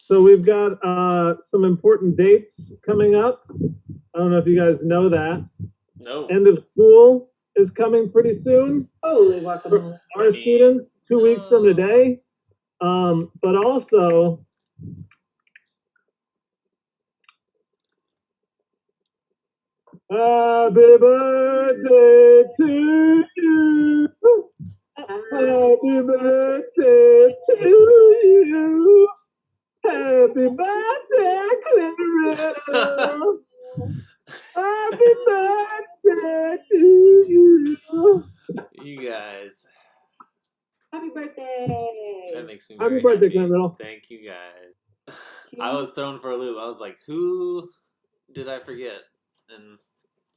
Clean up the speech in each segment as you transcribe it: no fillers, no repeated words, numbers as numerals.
So we've got some important dates coming up. I don't know if you guys know that. No. End of school is coming pretty soon. Holy guacamole. For our students, 2 weeks from today. But also, happy birthday to you. Happy birthday to you. Happy birthday, Clara. Happy birthday to you. You guys. Happy birthday. That makes me Happy very birthday, happy. Clara. Thank you guys. I was thrown for a loop. I was like, who did I forget? And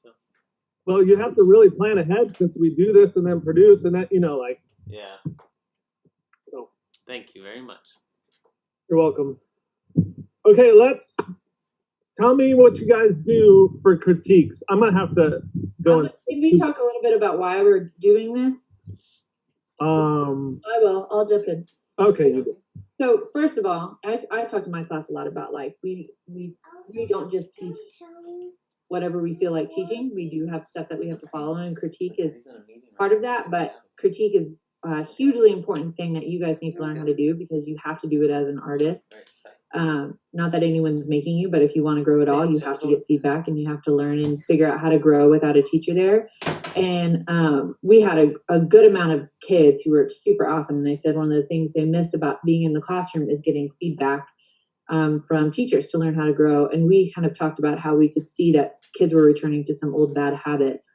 so. Well, you have to really plan ahead since we do this and then produce and that, Yeah. So. Thank you very much. You're welcome. Okay, tell me what you guys do for critiques. I'm gonna have to go. Can we talk a little bit about why we're doing this? I will. I'll jump in. Okay, you do. So first of all, I talk to my class a lot about like we don't just teach whatever we feel like teaching. We do have stuff that we have to follow, and critique is part of that. But critique is a hugely important thing that you guys need to learn how to do because you have to do it as an artist. Not that anyone's making you, but if you want to grow at all, you have to get feedback and you have to learn and figure out how to grow without a teacher there. And we had a good amount of kids who were super awesome. And they said one of the things they missed about being in the classroom is getting feedback from teachers to learn how to grow. And we kind of talked about how we could see that kids were returning to some old bad habits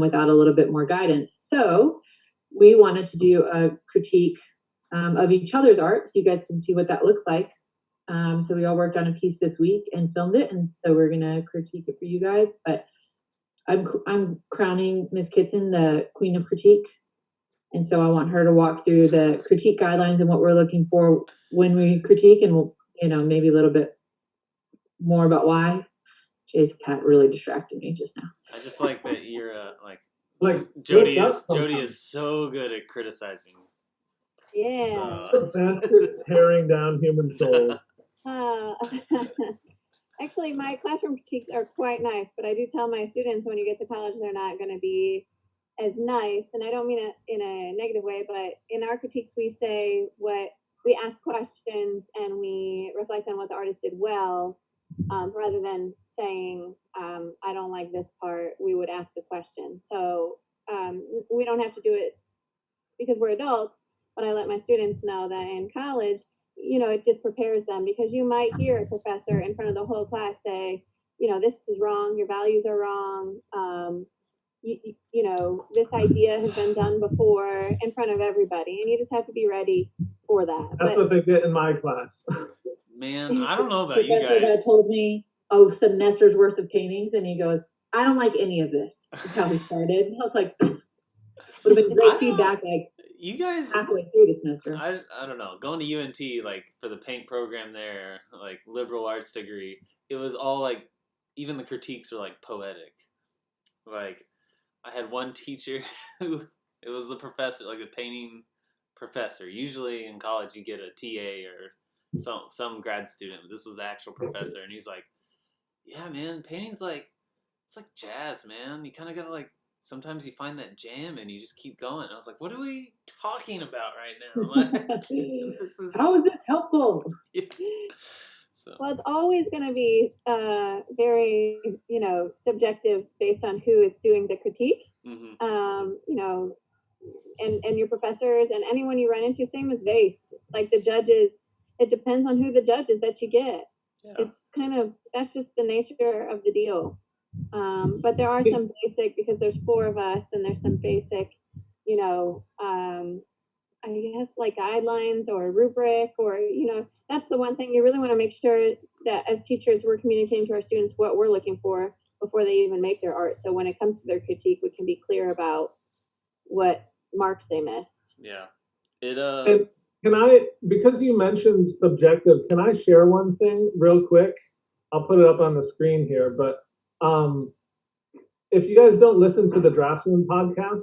without a little bit more guidance. So we wanted to do a critique of each other's art so you guys can see what that looks like. So we all worked on a piece this week and filmed it, and so we're gonna critique it for you guys. But I'm crowning Miss Kitson the Queen of Critique, and so I want her to walk through the critique guidelines and what we're looking for when we critique, and we'll, maybe a little bit more about why. Jay's cat really distracted me just now. I just like that you're Jody is so good at criticizing. Yeah. The bastard tearing down human souls. Actually, my classroom critiques are quite nice, but I do tell my students when you get to college, they're not going to be as nice. And I don't mean it in a negative way, but in our critiques, we ask questions and we reflect on what the artist did well, rather than saying, I don't like this part. We would ask a question. So we don't have to do it because we're adults, but I let my students know that in college, it just prepares them because you might hear a professor in front of the whole class say, this is wrong, your values are wrong, this idea has been done before in front of everybody, and you just have to be ready for that. That's what they get in my class. Man, I don't know about you Professor guys. that told me a semester's worth of paintings, and he goes, I don't like any of this. That's how he started. I was like, would have been great feedback you guys halfway through the semester. I don't know. Going to UNT, for the paint program there, liberal arts degree, it was all even the critiques were poetic. I had one teacher who, it was the professor, the painting professor. Usually in college you get a TA or some grad student, but this was the actual professor, and he's like, yeah, man, painting's it's like jazz, man. You kind of gotta sometimes you find that jam and you just keep going. And I was like, what are we talking about right now? How is this helpful? Yeah. So. Well, it's always going to be very, subjective based on who is doing the critique. Mm-hmm. And your professors and anyone you run into, same as vase. The judges, it depends on who the judge is that you get. Yeah. It's that's just the nature of the deal. But there are some basic, because there's 4 of us, and there's some basic, I guess guidelines or rubric, or, that's the one thing you really want to make sure that as teachers, we're communicating to our students what we're looking for before they even make their art. So when it comes to their critique, we can be clear about what marks they missed. Yeah. And can I, because you mentioned subjective, can I share one thing real quick? I'll put it up on the screen here, but if you guys don't listen to the Draftsman podcast,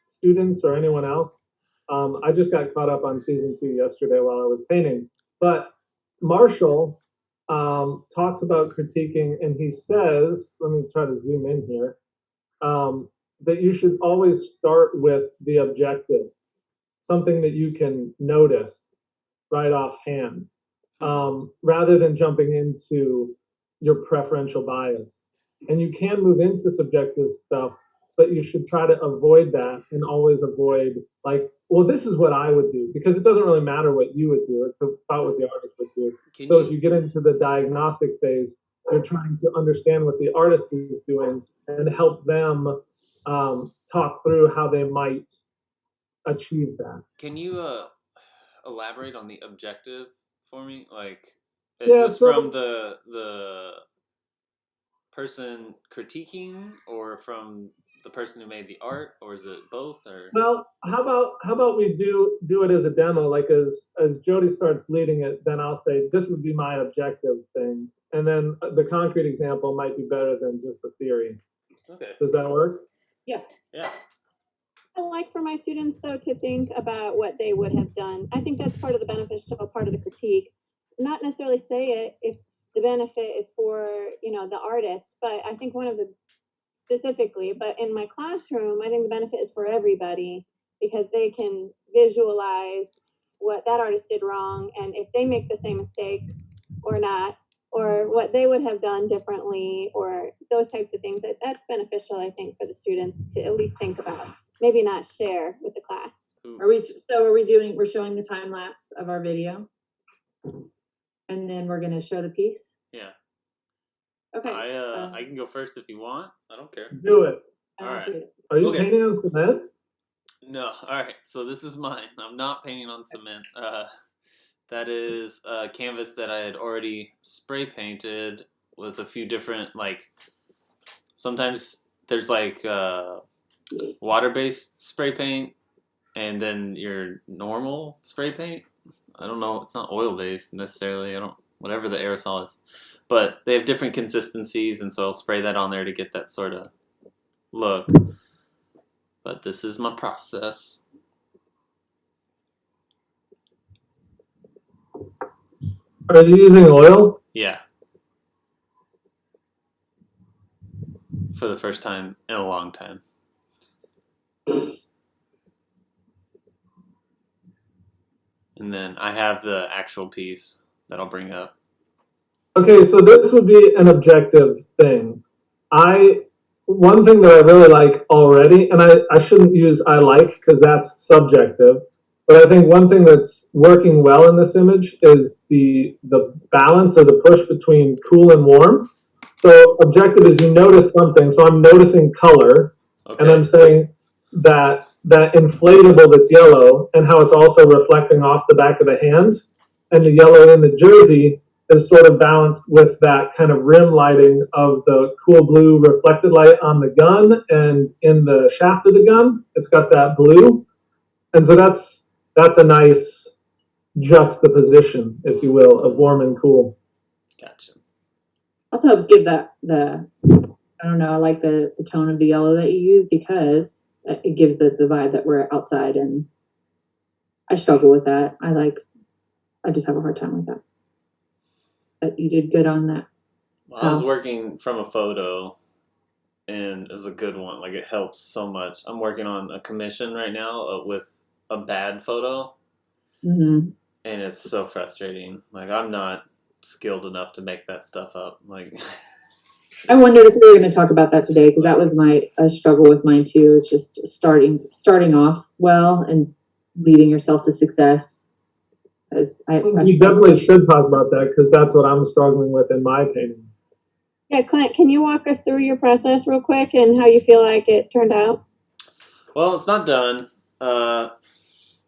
students or anyone else, I just got caught up on season 2 yesterday while I was painting. But Marshall talks about critiquing, and he says, let me try to zoom in here, that you should always start with the objective, something that you can notice right offhand, rather than jumping into your preferential bias. And you can move into subjective stuff, but you should try to avoid that and always avoid, like, well, this is what I would do, because it doesn't really matter what you would do. It's about what the artist would do. If you get into the diagnostic phase, you're trying to understand what the artist is doing and help them talk through how they might achieve that. Can you elaborate on the objective for me? Like, is Yeah, this from the person critiquing, or from the person who made the art, or is it both? Or well, how about we do it as a demo? Like as Jody starts leading it, then I'll say this would be my objective thing, and then the concrete example might be better than just the theory. okay, Does that work? Yeah. I like for my students though to think about what they would have done. I think that's part of the beneficial part of the critique. Not necessarily say it if the benefit is for, the artist, but I think one of the specifically, but in my classroom, I think the benefit is for everybody because they can visualize what that artist did wrong and if they make the same mistakes or not, or what they would have done differently, or those types of things. That's beneficial, I think, for the students to at least think about. Maybe not share with the class. We're showing the time lapse of our video, and then we're going to show the piece. Yeah. Okay. I can go first if you want. I don't care. Do it. All right. Are you painting on cement? No. All right. So this is mine. I'm not painting on cement. That is a canvas that I had already spray painted with a few different, like, sometimes there's like water-based spray paint and then your normal spray paint. I don't know. It's not oil-based necessarily. Whatever the aerosol is. But they have different consistencies, and so I'll spray that on there to get that sort of look. But this is my process. Are you using oil? Yeah. For the first time in a long time. And then I have the actual piece that I'll bring up. Okay, so this would be an objective thing. One thing that I really like already, and I shouldn't use I like because that's subjective, but I think one thing that's working well in this image is the balance or the push between cool and warm. So objective is you notice something. So I'm noticing color, Okay. and I'm saying that inflatable that's yellow and how it's also reflecting off the back of the hand, and the yellow in the jersey is sort of balanced with that kind of rim lighting of the cool blue reflected light on the gun, and in the shaft of the gun, it's got that blue. And so that's a nice juxtaposition, if you will, of warm and cool. Gotcha. Also helps give that I don't know, I like the tone of the yellow that you use because it gives the vibe that we're outside, and I struggle with that. I just have a hard time with that. But you did good on that. Well, I was working from a photo, and it was a good one. Like, it helps so much. I'm working on a commission right now with a bad photo, Mm-hmm. and it's so frustrating. Like, I'm not skilled enough to make that stuff up. Like, I wondered if we were going to talk about that today because that was a struggle with mine too. It's just starting off well and leading yourself to success. We definitely should talk about that because that's what I'm struggling with in my painting. Yeah, Clint, can you walk us through your process real quick and how you feel like it turned out? well, it's not done.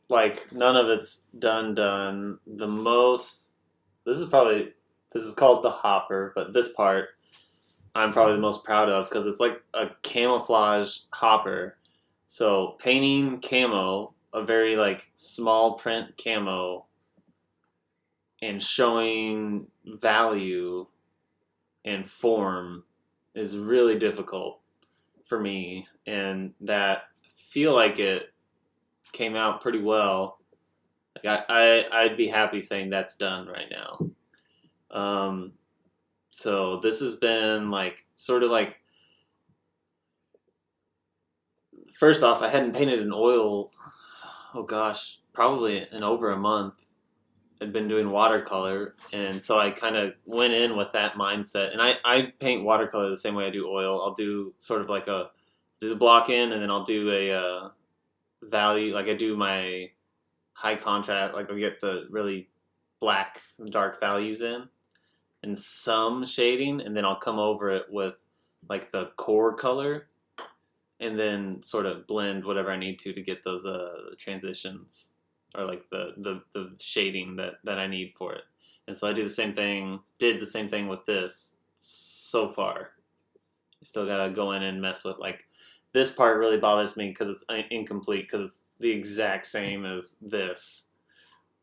Like, none of it's done. This is called the hopper, but this part I'm probably the most proud of because it's like a camouflage hopper. So painting camo, a very like small print camo, and showing value and form is really difficult for me, and that feel like it came out pretty well. Like I'd be happy saying that's done right now. So this has been like sort of like, first off, I hadn't painted in oil, oh gosh, probably in over a month. I'd been doing watercolor, and so I kind of went in with that mindset. And I paint watercolor the same way I do oil. I'll do sort of like do the block in, and then I'll do a value, like I do my high contrast, like I'll get the really black, dark values in, and some shading, and then I'll come over it with like the core color, and then sort of blend whatever I need to get those transitions, or like the shading that I need for it. And so I did the same thing with this so far. I still gotta go in and mess with, like, this part really bothers me because it's incomplete, because it's the exact same as this.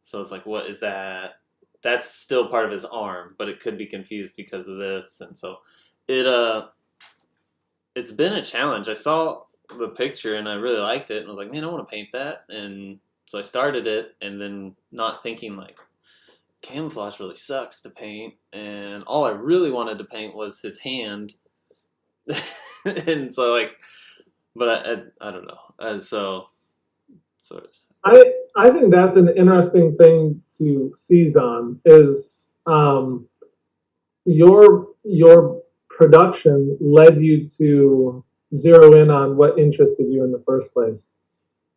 So it's like, what is that? That's still part of his arm, but it could be confused because of this. And so it's been a challenge. I saw the picture and I really liked it, and I was like, man, I want to paint that. And so I started it, and then not thinking, like, camouflage really sucks to paint, and all I really wanted to paint was his hand. And so, like, but I don't know. So sort of. I think that's an interesting thing to seize on, is your production led you to zero in on what interested you in the first place.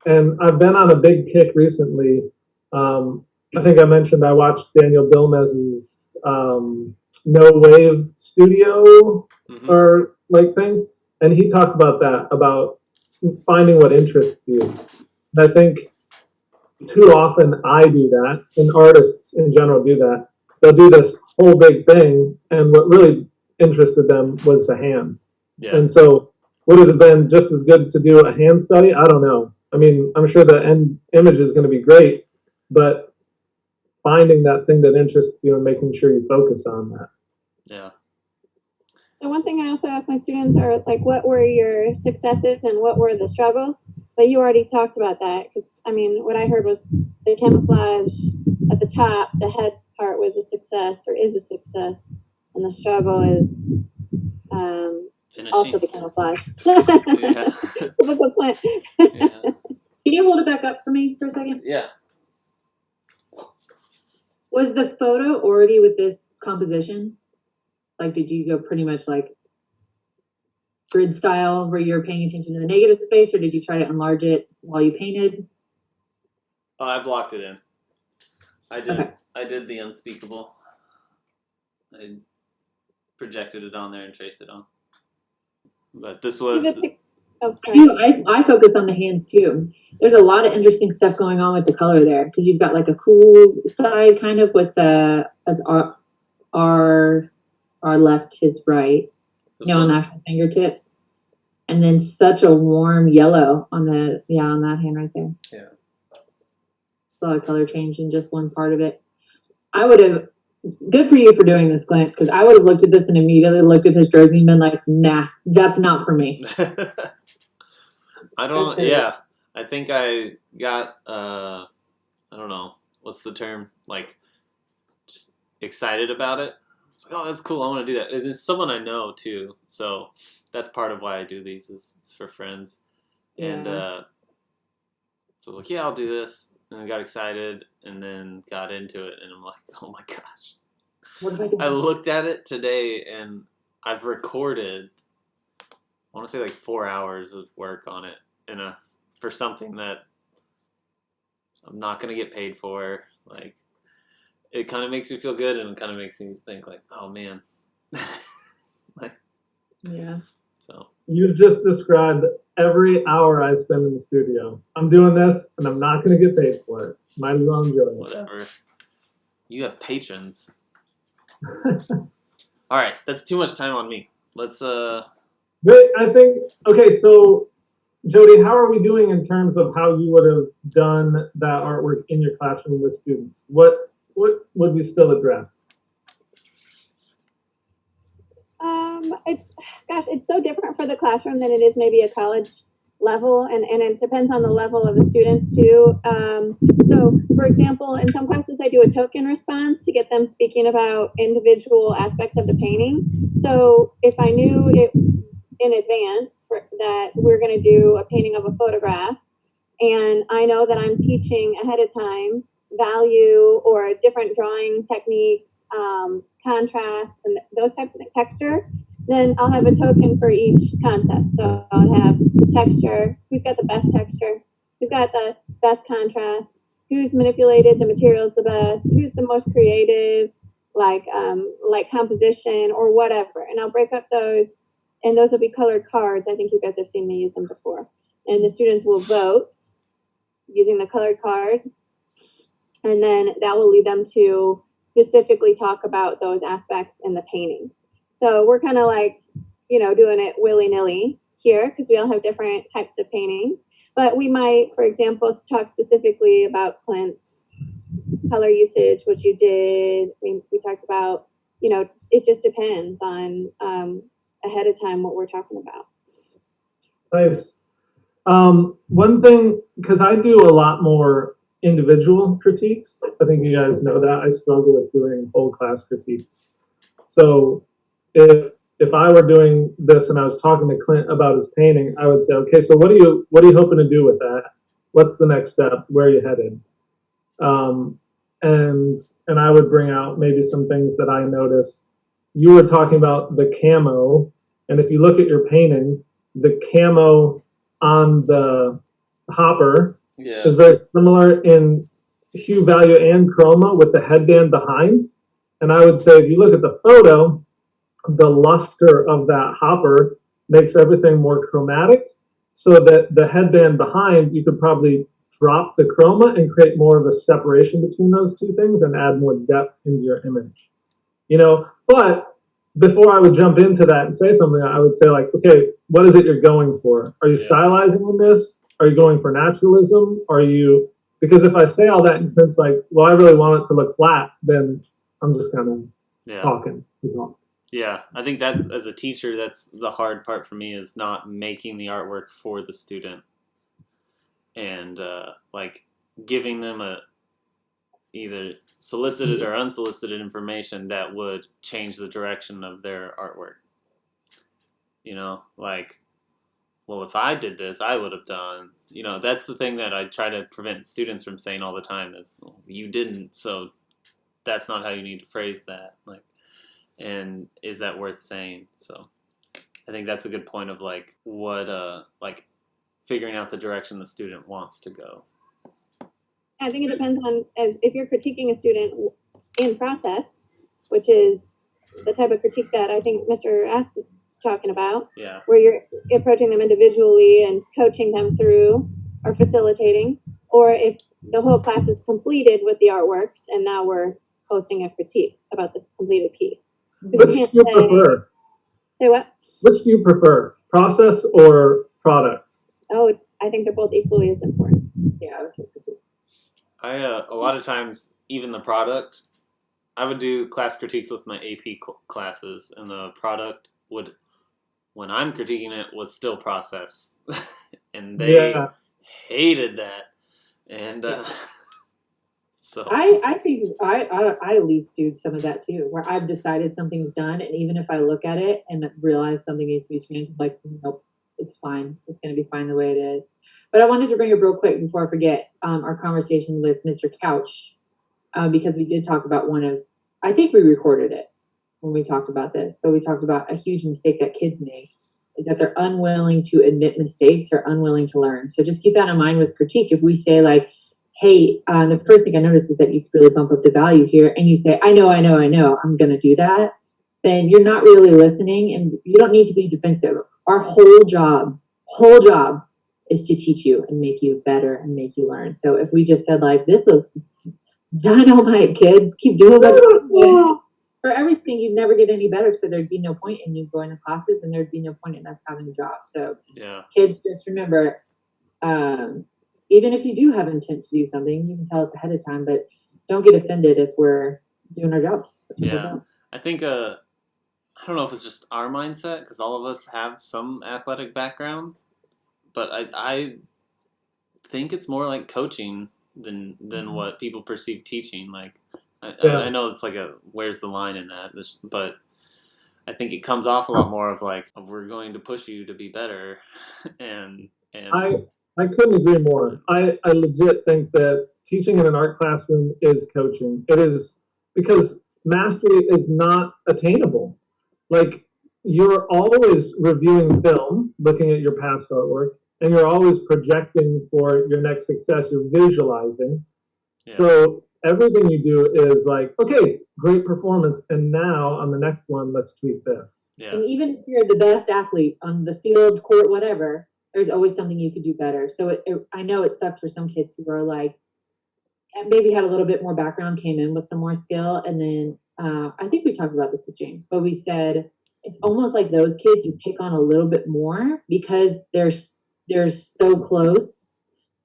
And I've been on a big kick recently. I think I mentioned I watched Daniel Bilmez's No Wave Studio or like thing, and he talked about that, about finding what interests you. And I think too often I do that, and artists in general do that. They'll do this whole big thing, and what really interested them was the hand. Yeah. And so would it have been just as good to do a hand study? I don't know. I mean, I'm sure the end image is going to be great, but finding that thing that interests you and making sure you focus on that. Yeah. And one thing I also ask my students are, like, what were your successes and what were the struggles? But you already talked about that, because, I mean, what I heard was the camouflage at the top, the head part was a success or is a success, and the struggle is also the camouflage. Yeah. Typical plant. Yeah. Can you hold it back up for me for a second? Yeah. Was the photo already with this composition? Like, did you go pretty much like grid style where you're paying attention to the negative space, or did you try to enlarge it while you painted? Oh, I blocked it in. I did. Okay. I did the unspeakable. I projected it on there and traced it on. But this was. Oh, sorry. I focus on the hands too. There's a lot of interesting stuff going on with the color there, because you've got like a cool side kind of with that's our left, his right, on the actual fingertips, and then such a warm yellow on on that hand right there. Yeah. A lot of color change in just one part of it. I would have, good for you for doing this, Clint, because I would have looked at this and immediately looked at his jersey and been like, nah, that's not for me. I don't, yeah. I think I got, I don't know, what's the term? Like, just excited about it. It's like, oh, that's cool. I want to do that. And it's someone I know too. So that's part of why I do these, is it's for friends. Yeah. And so I was like, yeah, I'll do this. And I got excited and then got into it. And I'm like, oh my gosh. What if I could I looked at it today and I've recorded, I want to say like 4 hours of work on it for something that I'm not going to get paid for. Like, it kind of makes me feel good, and it kind of makes me think like, oh man. Like, yeah. So You just described every hour I spend in the studio. I'm doing this and I'm not going to get paid for it. Might as well enjoy it. whatever. You have patrons. All right, that's too much time on me. Let's But I think, okay, so Jody, how are we doing in terms of how you would have done that artwork in your classroom with students? What would we still address? It's so different for the classroom than it is maybe a college level, and it depends on the level of the students too. So for example, in some classes I do a token response to get them speaking about individual aspects of the painting. So if I knew it in advance that we're going to do a painting of a photograph, and I know that I'm teaching ahead of time value or different drawing techniques, contrast, and those types of things, texture, then I'll have a token for each concept. So I'll have texture, who's got the best texture, who's got the best contrast, who's manipulated the materials the best, who's the most creative, like composition or whatever. And I'll break up those, and those will be colored cards. I think you guys have seen me use them before. And the students will vote using the colored cards, and then that will lead them to specifically talk about those aspects in the painting. So we're kind of like, doing it willy-nilly here because we all have different types of paintings. But we might, for example, talk specifically about Clint's color usage, what you did. We talked about, it just depends on ahead of time what we're talking about. Nice. One thing, because I do a lot more individual critiques. I think you guys know that. I struggle with doing whole class critiques. So if I were doing this and I was talking to Clint about his painting, I would say, okay, so what are you hoping to do with that? What's the next step? Where are you headed? And I would bring out maybe some things that I noticed. You were talking about the camo, and if you look at your painting, the camo on the hopper is very similar in hue, value, and chroma with the headband behind. And I would say if you look at the photo, the luster of that hopper makes everything more chromatic, so that the headband behind, you could probably drop the chroma and create more of a separation between those two things and add more depth into your image. But before I would jump into that and say something, I would say like, okay, what is it you're going for? Are you stylizing in this? Are you going for naturalism? Because if I say all that and it's like, well, I really want it to look flat, then I'm just kind of talking. Yeah, I think that as a teacher, that's the hard part for me, is not making the artwork for the student and like giving them either solicited or unsolicited information that would change the direction of their artwork. Like, well, if I did this, I would have done, that's the thing that I try to prevent students from saying all the time is, well, you didn't, so that's not how you need to phrase that. Like, and is that worth saying? So I think that's a good point of like what, like figuring out the direction the student wants to go. I think it depends on if you're critiquing a student in process, which is the type of critique that I think Mr. Ask was talking about, where you're approaching them individually and coaching them through or facilitating, or if the whole class is completed with the artworks and now we're hosting a critique about the completed piece. Which do you prefer? Say what? Which do you prefer, process or product? Oh, I think they're both equally as important. Yeah, I would say so too. A lot of times, even the product, I would do class critiques with my AP classes, and the product would, when I'm critiquing it, was still process, and they hated that, and so I think I at least do some of that too, where I've decided something's done, and even if I look at it and realize something needs to be changed, like, nope, it's fine, it's going to be fine the way it is. But I wanted to bring up real quick before I forget our conversation with Mr. Couch, because we did talk about I think we recorded it when we talked about this, but we talked about a huge mistake that kids make is that they're unwilling to admit mistakes or unwilling to learn. So just keep that in mind with critique. If we say like, hey, the first thing I noticed is that you could really bump up the value here, and you say, I know, I'm going to do that, then you're not really listening, and you don't need to be defensive. Our whole job is to teach you and make you better and make you learn. So if we just said like, this looks dynamite, kid, keep doing what you're doing. For everything, you'd never get any better. So there'd be no point in you going to classes, and there'd be no point in us having a job. So kids, just remember, even if you do have intent to do something, you can tell us ahead of time, but don't get offended if we're doing our jobs. I think, I don't know if it's just our mindset, because all of us have some athletic background, but I think it's more like coaching than what people perceive teaching. Like, I know it's like where's the line in that? But I think it comes off a lot more of like, we're going to push you to be better, and I couldn't agree more. I legit think that teaching in an art classroom is coaching. It is, because mastery is not attainable. Like, you're always reviewing film, looking at your past artwork, and you're always projecting for your next success. You're visualizing. Yeah. So everything you do is like, okay, great performance, and now on the next one, let's tweak this. Yeah. And even if you're the best athlete on the field, court, whatever, there's always something you could do better. So I know it sucks for some kids who are like, maybe had a little bit more background, came in with some more skill, and then I think we talked about this with James, but we said it's almost like those kids you pick on a little bit more because they're so close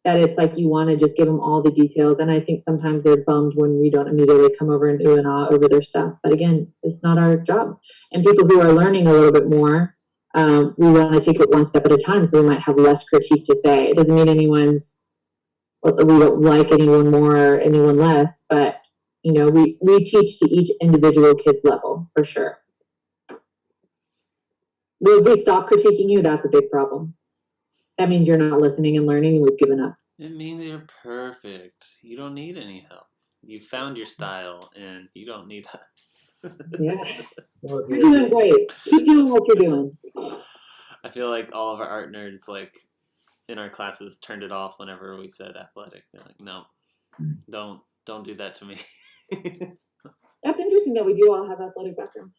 that it's like you want to just give them all the details. And I think sometimes they're bummed when we don't immediately come over and ooh and ah over their stuff. But again, it's not our job. And people who are learning a little bit more, we want to take it one step at a time. So we might have less critique to say. It doesn't mean we don't like anyone more or anyone less, but you know, we teach to each individual kid's level for sure. If we stop critiquing you, that's a big problem. That means you're not listening and learning and we've given up. It means you're perfect. You don't need any help. You found your style and you don't need us. Yeah. You're doing great. Keep doing what you're doing. I feel like all of our art nerds, like, in our classes turned it off whenever we said athletic. They're like, no, don't do that to me. That's interesting that we do all have athletic backgrounds.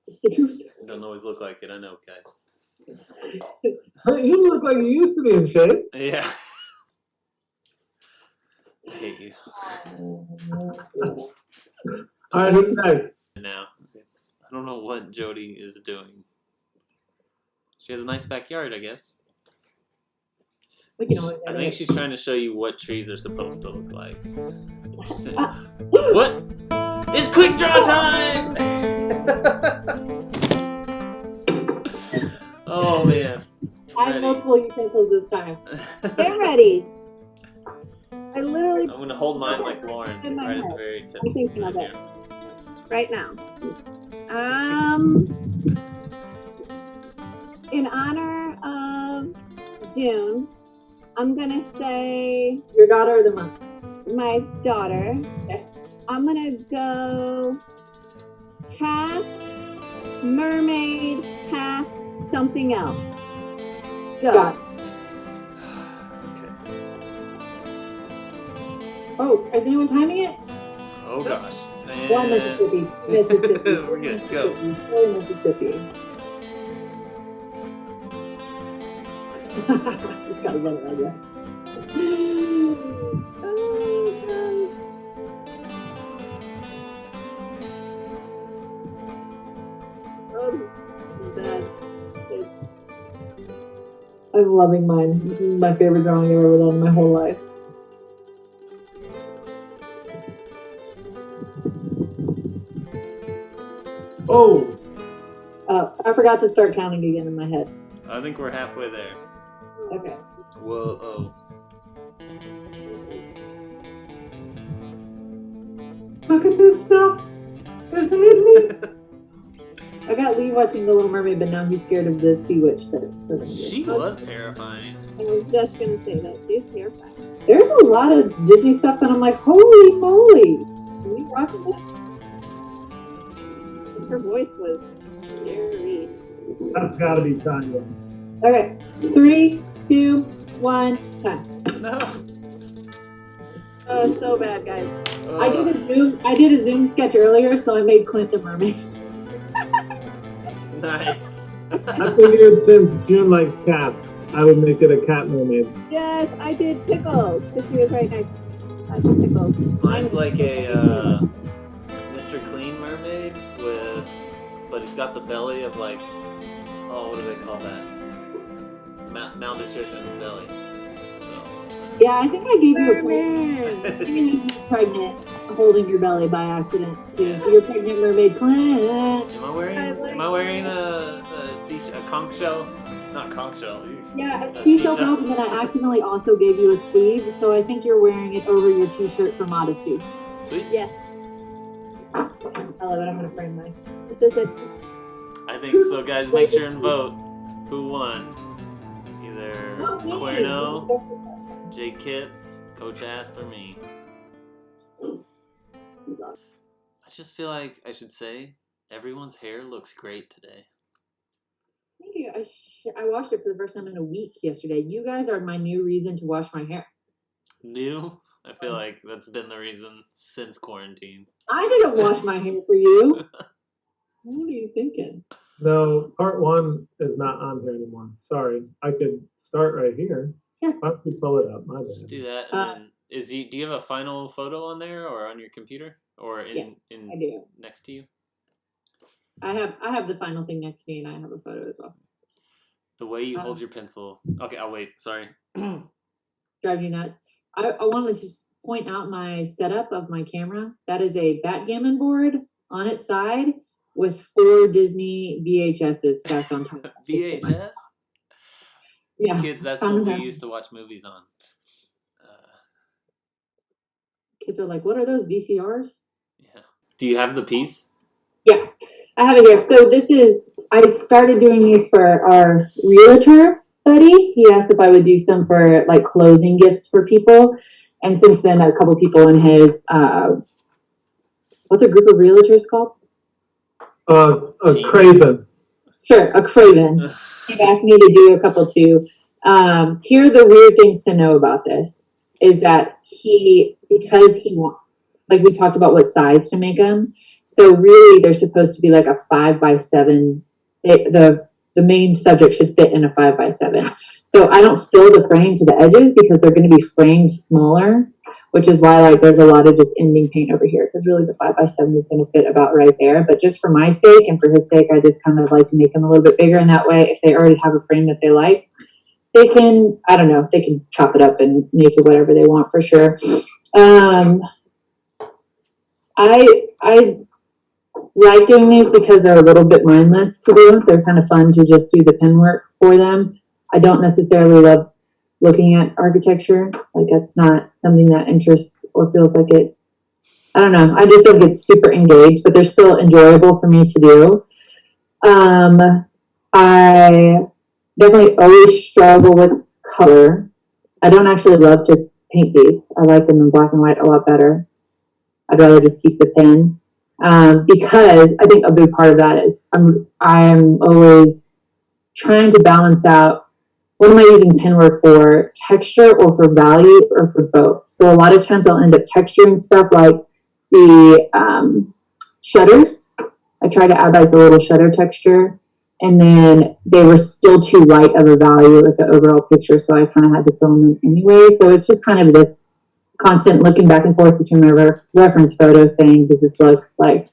It's the truth. Don't always look like it, I know, guys. You look like you used to be in shape. Yeah. I hate you. All right, who's next? Now, I don't know what Jody is doing. She has a nice backyard, I guess. We can always I think she's trying to show you what trees are supposed to look like. What? It's quick draw time! Oh man. I have multiple utensils this time. Get ready. I literally. I'm gonna hold mine like Lauren, In my right at the head. very tip. I'm thinking of Right it. here. Right now. In honor of June, I'm gonna say Your daughter of the month. my daughter. Okay. I'm gonna go half mermaid, half something else. Go. Got it. Okay. Oh, is anyone timing it? Oh gosh. One Mississippi. Mississippi. We're good. Go. Four Mississippi. Just gotta run it like that. Oh gosh. Oh, this is bad. I'm loving mine. This is my favorite drawing I've ever done in my whole life. Oh, I forgot to start counting again in my head. I think we're halfway there. Okay. Whoa. look at this stuff. Isn't it neat? I got Lee watching The Little Mermaid, but now he's scared of the sea witch that She was terrifying. I was just gonna say that she's terrifying. There's a lot of Disney stuff that I'm like, holy moly! Can we watch that? Her voice was scary. That's got to be Tanya. Okay, 3, 2, 1, time. No. Oh, so bad, guys. I did a Zoom sketch earlier, so I made Clint the mermaid. Nice. I figured since June likes cats, I would make it a cat mermaid. Yes, I did Pickles, because she was right next. I did Pickles. Mine's like a Mr. Clean mermaid but he's got the belly of like, oh, what do they call that? Malnutrition belly. So. Yeah, I think I gave you a Mermaid. pregnant. holding your belly by accident too. So you're pregnant mermaid Clint. Am I wearing a conch shell? Not conch shell. Yeah, a seashell top, and then I accidentally also gave you a sleeve, so I think you're wearing it over your t-shirt for modesty. Sweet. Yes. I love it. I'm gonna frame mine. This is it. I think so, guys. Make sure and vote. Who won? Either Cuerno, Jay Kitts, Coach Asper, me. I just feel like I should say everyone's hair looks great today. Thank you. I washed it for the first time in a week yesterday. You guys are my new reason to wash my hair. New? I feel like that's been the reason since quarantine. I didn't wash my hair for you. What are you thinking? No, part 1 is not on here anymore. Sorry. I could start right here. Yeah. Why don't you pull it up? My bad. Just do that. And then do you have a final photo on there or on your computer? Or I do. Next to you? I have the final thing next to me, and I have a photo as well. The way you hold your pencil. Okay, I'll wait. Sorry. Drives you nuts. I want to just point out my setup of my camera. That is a backgammon board on its side with 4 Disney VHSs stacked on top. VHS? Yeah. Kids, that's what we used to watch movies on. Kids are like, what are those, VCRs? Yeah. Do you have the piece? Yeah, I have it here. So I started doing these for our realtor buddy. He asked if I would do some for like closing gifts for people. And since then, a couple people in his, what's a group of realtors called? A Craven. Sure, a Craven. He asked me to do a couple too. Here are the weird things to know about this is that because he wants, like we talked about what size to make them. So really they're supposed to be like a 5x7. The main subject should fit in a 5x7. So I don't fill the frame to the edges because they're going to be framed smaller, which is why like there's a lot of just ending paint over here because really the 5x7 is going to fit about right there. But just for my sake and for his sake, I just kind of like to make them a little bit bigger. And that way, if they already have a frame that they like, they can, I don't know, they can chop it up and make it whatever they want for sure. I like doing these because they're a little bit mindless to do. They're kind of fun to just do the pen work for them. I don't necessarily love looking at architecture. Like that's not something that interests or feels like it. I don't know. I just don't get super engaged, but they're still enjoyable for me to do. I definitely always struggle with color. I don't actually love to paint these. I like them in black and white a lot better. I'd rather just keep the pen. Because I think a big part of that is I'm always trying to balance out what am I using pen work for, texture or for value or for both. So a lot of times I'll end up texturing stuff like the shutters. I try to add like the little shutter texture, and then they were still too light of a value with the overall picture, so I kind of had to film them anyway. So it's just kind of this constant looking back and forth between my reference photos saying, does this look like,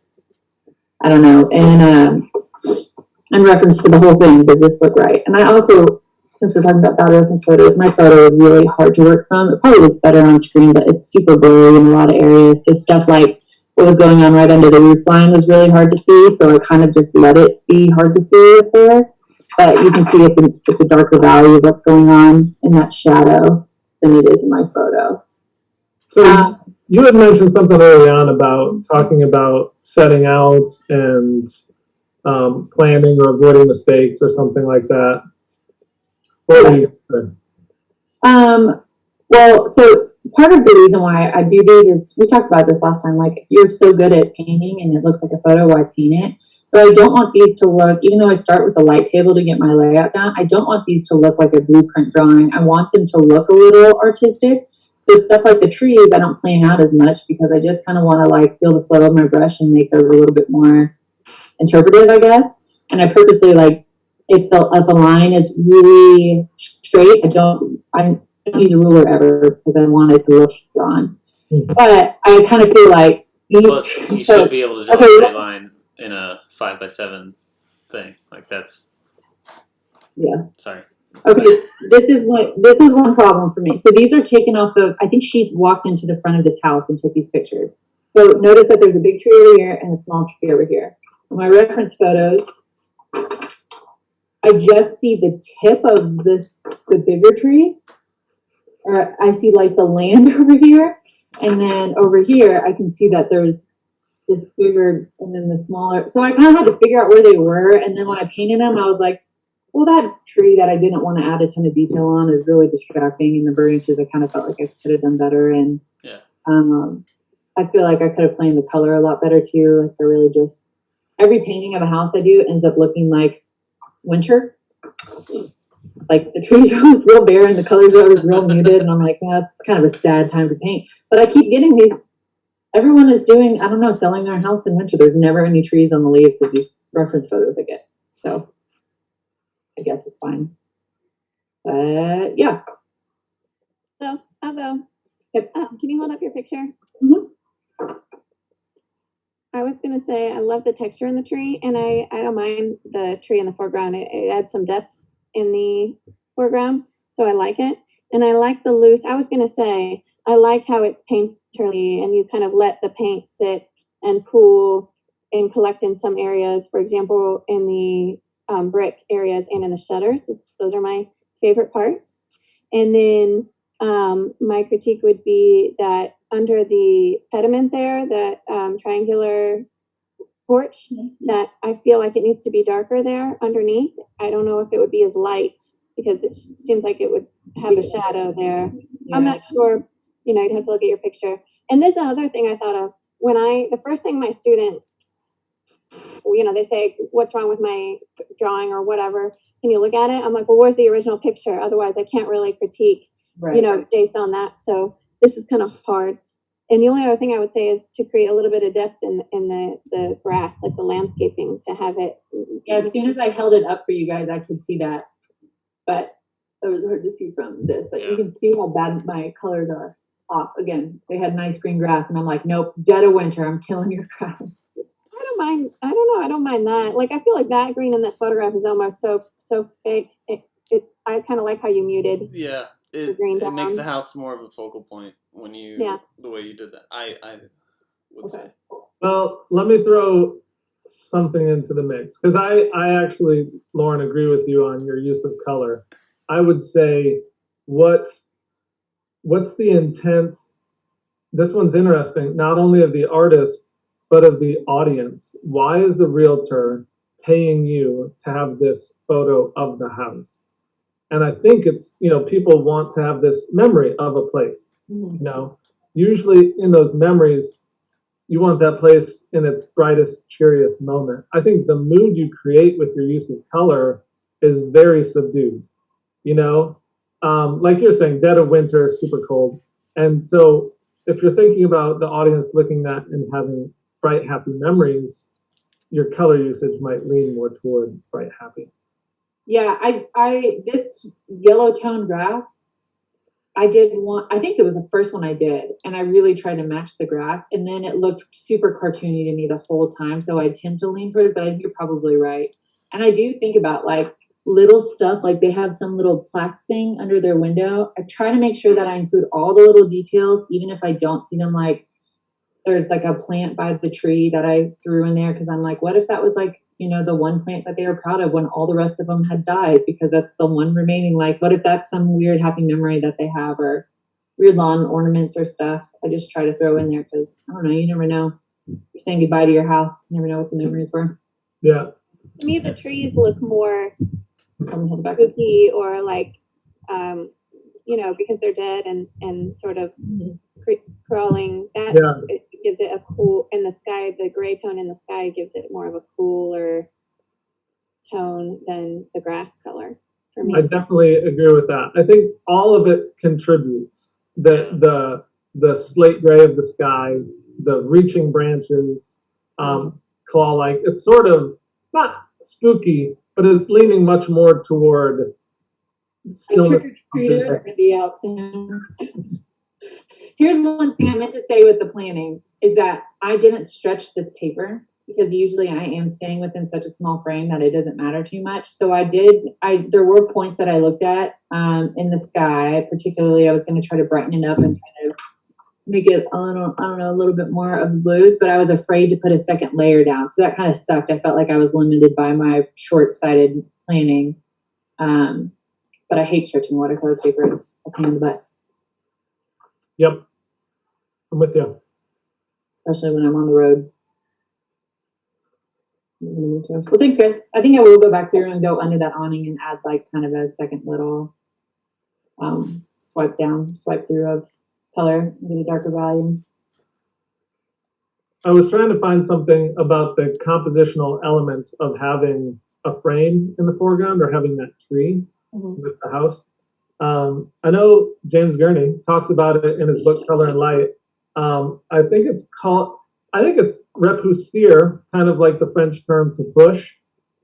I don't know, and in reference to the whole thing, does this look right? And I also, since we're talking about bad reference photos, my photo is really hard to work from. It probably looks better on screen, but it's super blurry in a lot of areas. So stuff like what was going on right under the roof line was really hard to see, so I kind of just let it be hard to see up there. But you can see it's a darker value of what's going on in that shadow than it is in my photo. So you had mentioned something early on about talking about setting out and planning or avoiding mistakes or something like that. What were you saying? Well, so part of the reason why I do these is, we talked about this last time, like if you're so good at painting and it looks like a photo, why paint it? So I don't want these to look, even though I start with the light table to get my layout down, I don't want these to look like a blueprint drawing. I want them to look a little artistic. So stuff like the trees, I don't plan out as much because I just kind of want to like feel the flow of my brush and make those a little bit more interpretive, I guess. And I purposely like, if a line is really straight, I don't use a ruler ever because I want it to look drawn. But I kind of feel like Plus, you should be able to draw a straight line in a 5x7 thing. Like that's. Yeah. Sorry. Okay, this is one problem for me. So these are taken off of, I think she walked into the front of this house and took these pictures. So notice that there's a big tree over here and a small tree over here. In my reference photos, I just see the tip of the bigger tree. Or I see like the land over here. And then over here, I can see that there's this bigger and then the smaller. So I kind of had to figure out where they were. And then when I painted them, I was like, well, that tree that I didn't want to add a ton of detail on is really distracting. And the branches, I kind of felt like I could have done better. And Yeah. I feel like I could have planned the color a lot better too. Like, I really just, every painting of a house I do ends up looking like winter. Like, the trees are always real bare and the colors are always real muted. And I'm like, well, that's kind of a sad time to paint. But I keep getting these, everyone is doing, I don't know, selling their house in winter. There's never any trees on the leaves of these reference photos I get. So I guess it's fine. But yeah. So I'll go. Yep. Can you hold up your picture? Mhm. I was gonna say I love the texture in the tree, and I don't mind the tree in the foreground. It adds some depth in the foreground, so I like it. And I like the loose. I was gonna say I like how it's painterly, and you kind of let the paint sit and cool and collect in some areas. For example, in the brick areas and in the shutters. Those are my favorite parts. And then my critique would be that under the pediment there, that triangular porch, that I feel like it needs to be darker there underneath. I don't know if it would be as light because it seems like it would have a shadow there. Yeah. I'm not sure, you'd have to look at your picture. And this is another thing I thought of when the first thing my students, they say, what's wrong with my drawing or whatever? Can you look at it? I'm like, well, where's the original picture? Otherwise I can't really critique, Right. Based on that. So this is kind of hard. And the only other thing I would say is to create a little bit of depth in the grass, like the landscaping, to have it. Yeah, as soon as I held it up for you guys, I could see that. But it was hard to see from this. But you can see how bad my colors are off. Again, they had nice green grass, and I'm like, nope, dead of winter, I'm killing your grass. I don't mind. I don't know. I don't mind that. Like, I feel like that green in that photograph is almost so fake. I kind of like how you muted. Yeah. the green It makes down. the house more of a focal point when you the way you did that. I would say. Well, let me throw something into the mix because I actually, Lauren, agree with you on your use of color. I would say what's the intent? This one's interesting, not only of the artist, but of the audience. Why is the realtor paying you to have this photo of the house? And I think it's, people want to have this memory of a place. Usually in those memories, you want that place in its brightest, cheeriest moment. I think the mood you create with your use of color is very subdued. Like you're saying, dead of winter, super cold. And so if you're thinking about the audience looking at and having bright, happy memories, your color usage might lean more toward bright, happy. Yeah, I this yellow tone grass, I think it was the first one I did, and I really tried to match the grass, and then it looked super cartoony to me the whole time, so I tend to lean towards it, but I think you're probably right. And I do think about like little stuff, like they have some little plaque thing under their window. I try to make sure that I include all the little details, even if I don't see them. Like there's like a plant by the tree that I threw in there because I'm like, what if that was like, the one plant that they were proud of when all the rest of them had died, because that's the one remaining. Like, what if that's some weird happy memory that they have, or weird lawn ornaments or stuff? I just try to throw in there because I don't know, you never know. You're saying goodbye to your house, you never know what the memories were. Yeah. To me, the trees look more spooky or like, because they're dead and sort of crawling. That it gives it a cool, in the sky, the gray tone in the sky gives it more of a cooler tone than the grass color for me. I definitely agree with that. I think all of it contributes. The slate gray of the sky, the reaching branches, claw-like. It's sort of not spooky, but it's leaning much more toward stillness. Trick-or-treater are gonna be out soon. Here's one thing I meant to say with the planning is that I didn't stretch this paper because usually I am staying within such a small frame that it doesn't matter too much. So there were points that I looked at in the sky. Particularly, I was going to try to brighten it up and kind of make it a little, I don't know, a little bit more of the blues, but I was afraid to put a second layer down. So that kind of sucked. I felt like I was limited by my short-sighted planning. But I hate stretching watercolor paper. It's a pain in the butt, Yep. I'm with you. especially when I'm on the road. Well, thanks, guys. I think I will go back through and go under that awning and add like kind of a second little swipe through of color, get a darker volume. I was trying to find something about the compositional element of having a frame in the foreground or having that tree with the house. I know James Gurney talks about it in his book Color and Light. I think it's repoussière, kind of like the French term to bush,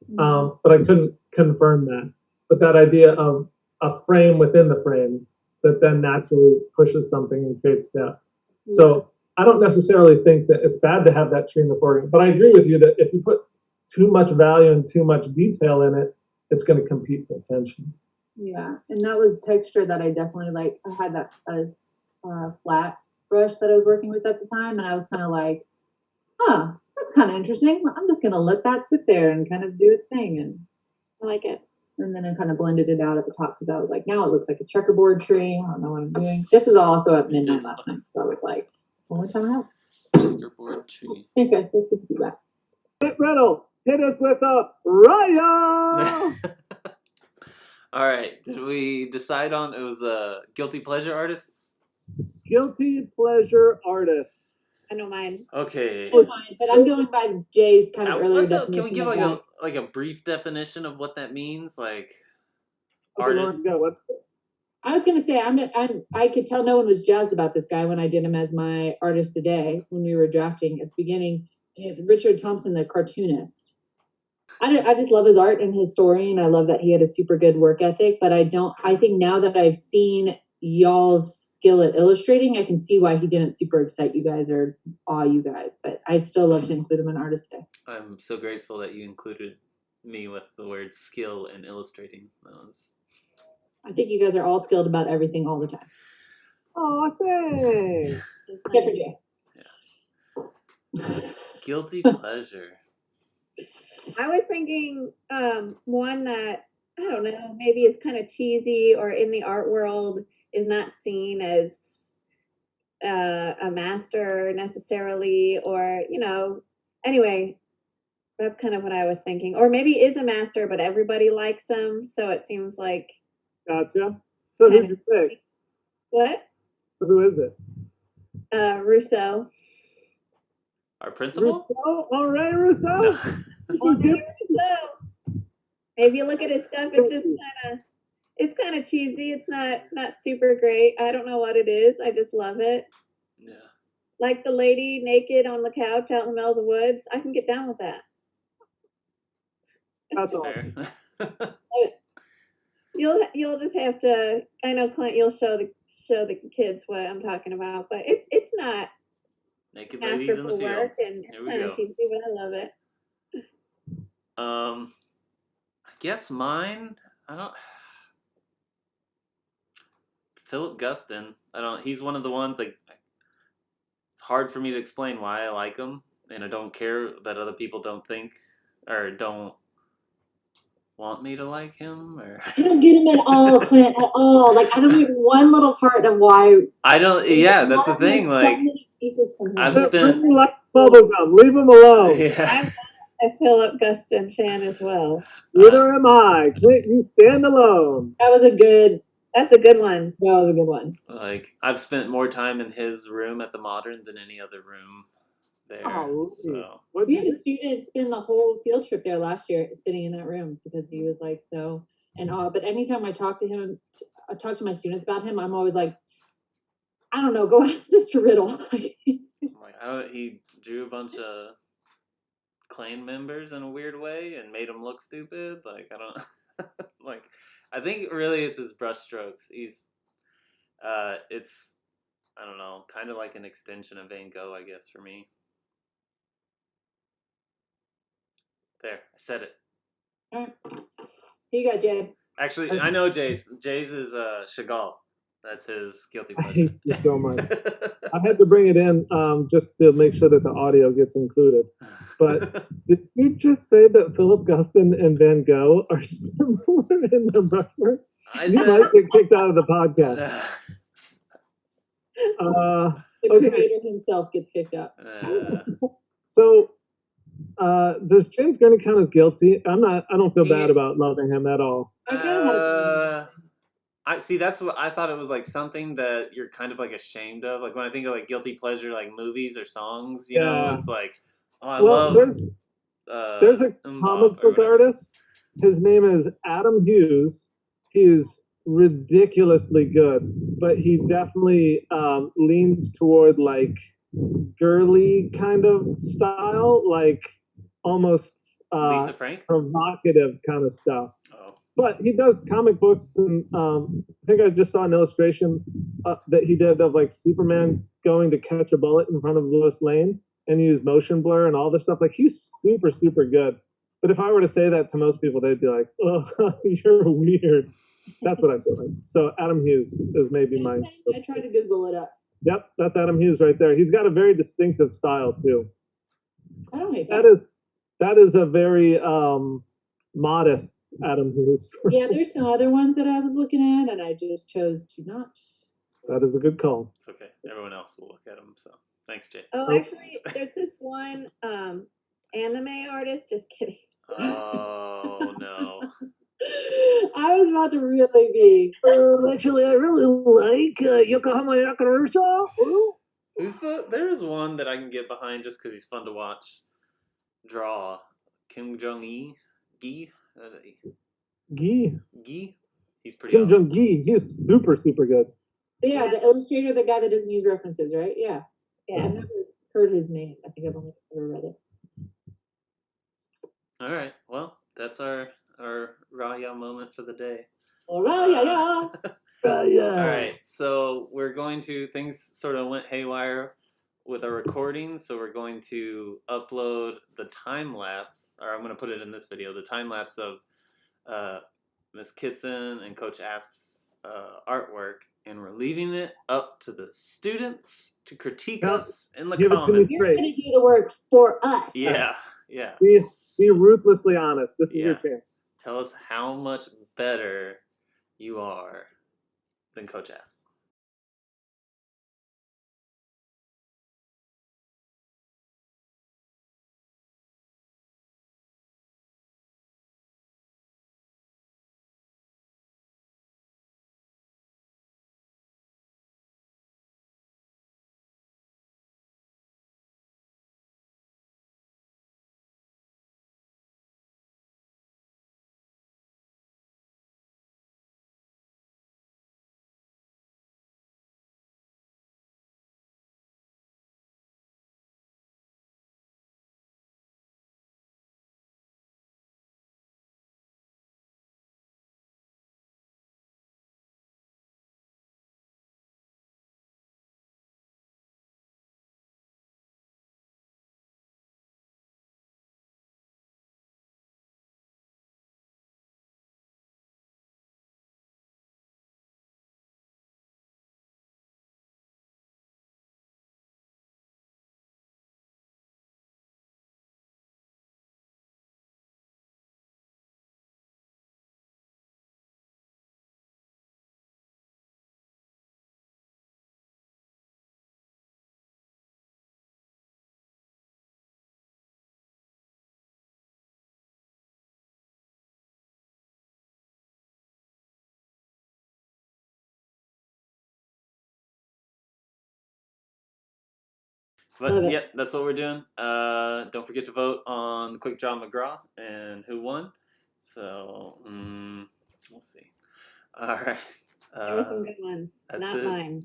but I couldn't confirm that. But that idea of a frame within the frame that then naturally pushes something and creates depth. So I don't necessarily think that it's bad to have that tree in the foreground, but I agree with you that if you put too much value and too much detail in it, it's going to compete for attention. Yeah, and that was texture that I definitely like. I had that flat brush that I was working with at the time, and I was kind of like, huh, that's kind of interesting. I'm just going to let that sit there and kind of do its thing. And I like it. And then I kind of blended it out at the top because I was like, now it looks like a checkerboard tree. I don't know what I'm doing. This was also at midnight last night. So I was like, one more time out. Checkerboard tree. Thanks, guys. Let's get to feedback. Riddle, hit us with a Raya! All right. Did we decide on it was guilty pleasure artists? Guilty pleasure artists. I know mine. Okay. But I'm going by Jay's kind of earlier definition. Can we give of like a brief definition of what that means? Like Okay, Lauren, go. I was gonna say I could tell no one was jazzed about this guy when I did him as my artist today when we were drafting at the beginning. And it's Richard Thompson, the cartoonist. I just love his art and his story, and I love that he had a super good work ethic. But I think now that I've seen y'all's skill at illustrating, I can see why he didn't super excite you guys or awe you guys. But I still love to include him in artist day. I'm so grateful that you included me with the word skill in illustrating. I think you guys are all skilled about everything all the time. Oh, thanks. Except for Jay. Yeah. Guilty pleasure. I was thinking one that, I don't know, maybe is kind of cheesy or in the art world is not seen as a master necessarily, or, anyway, that's kind of what I was thinking. Or maybe is a master, but everybody likes him, so it seems like. Gotcha. So who'd you pick? What? So who is it? Rousseau. Our principal? Rousseau? All right, Rousseau. No. Rousseau. If you look at his stuff, it's kind of cheesy. It's not super great. I don't know what it is. I just love it. Yeah. Like the lady naked on the couch out in the middle of the woods. I can get down with that. That's fair. You'll just have to. I know, Clint. You'll show the kids what I'm talking about, but it's not naked ladies in the field. Work, and it's kind of cheesy, but I love it. I guess mine. Philip Guston. He's one of the ones like. It's hard for me to explain why I like him, and I don't care that other people don't think or don't want me to like him. Or I don't get him at all, Clint, at all. Like I don't get one little part of why. I don't. Yeah, that's the thing. Like I've spent. Like bubblegum. Leave him alone. Yeah. I'm a Philip Guston fan as well. Neither am I. Clint, you stand alone. That's a good one. That was a good one. Like I've spent more time in his room at the Modern than any other room there. Oh, so. We had a student spend the whole field trip there last year, sitting in that room because he was like so and but anytime I talk to him, I talk to my students about him, I'm always like, I don't know, go ask Mr. Riddle. He drew a bunch of clan members in a weird way and made them look stupid. Like I don't like. I think really it's his brush strokes. It's I don't know, kind of like an extension of Van Gogh, I guess, for me. There, I said it. All right. Here you go, Jay. Actually, I know Jay's. Jay's is Chagall. That's his guilty I pleasure. hate you so much. I had to bring it in just to make sure that the audio gets included. But did you just say that Philip Guston and Van Gogh are similar in their brushwork? I You said. might get kicked out of the podcast. The Okay. creator himself gets kicked out. So, does James Gurney count as guilty? I don't feel bad about loving him at all. I kind of had a I see. That's what I thought. It was like something that you're kind of like ashamed of. Like when I think of like guilty pleasure, like movies or songs, you know, it's like, oh, I love. There's a comic book artist. His name is Adam Hughes. He's ridiculously good, but he definitely leans toward like girly kind of style, like almost Lisa Frank, provocative kind of stuff. Oh. But he does comic books, and I think I just saw an illustration that he did of like Superman going to catch a bullet in front of Lois Lane and use motion blur and all this stuff. Like he's super, super good. But if I were to say that to most people, they'd be like, "Oh, you're weird." That's what I feel like. So Adam Hughes is maybe my. I tried to Google it up. Yep, that's Adam Hughes right there. He's got a very distinctive style too. I don't hate that. That is a very modest Adam Hughes. Yeah, there's some other ones that I was looking at, and I just chose to not. That is a good call. It's okay. Everyone else will look at them. So thanks, Jay. Oh, actually, there's this one anime artist. Just kidding. Oh no. I was about to really be. Actually, I really like Yokohama Yakurusa. There's one that I can get behind just because he's fun to watch. Draw Kim Jong-gi. Gi. He's pretty. Kim Jong-gi. He's super, super good. Yeah, the illustrator, the guy that doesn't use references, right? Yeah. I've never heard his name. I think I've only ever read it. All right. Well, that's our Raya moment for the day. Oh, Raya. All right. So we're going to, things sort of went haywire with our recording. So we're going to upload the time lapse, or I'm going to put it in this video, the time lapse of Miss Kitson and Coach Asp's artwork. And we're leaving it up to the students to critique us in the comments. You're going to do the work for us. Yeah. Be ruthlessly honest. This is your chance. Tell us how much better you are than Coach Asp. But yeah, that's what we're doing. Don't forget to vote on the Quick Draw McGraw and who won. So we'll see. All right. There were some good ones. Not mine.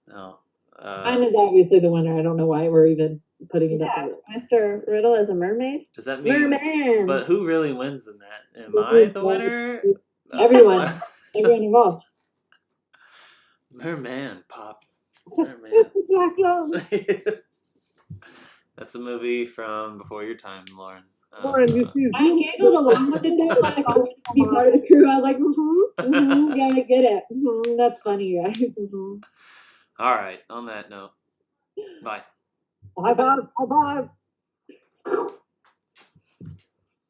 No. Mine is obviously the winner. I don't know why we're even putting it up there. Mr. Riddle is a mermaid. Does that mean? Merman. But who really wins in that? Am I the winner? Everyone. Everyone involved. Merman, Pop. Merman. That's a movie from before your time, Lauren. Lauren, you see I giggled along with it though, like I wanted to be part of the crew. I was like, yeah, I get it. That's funny, guys. All right. On that note, bye. high five, high five.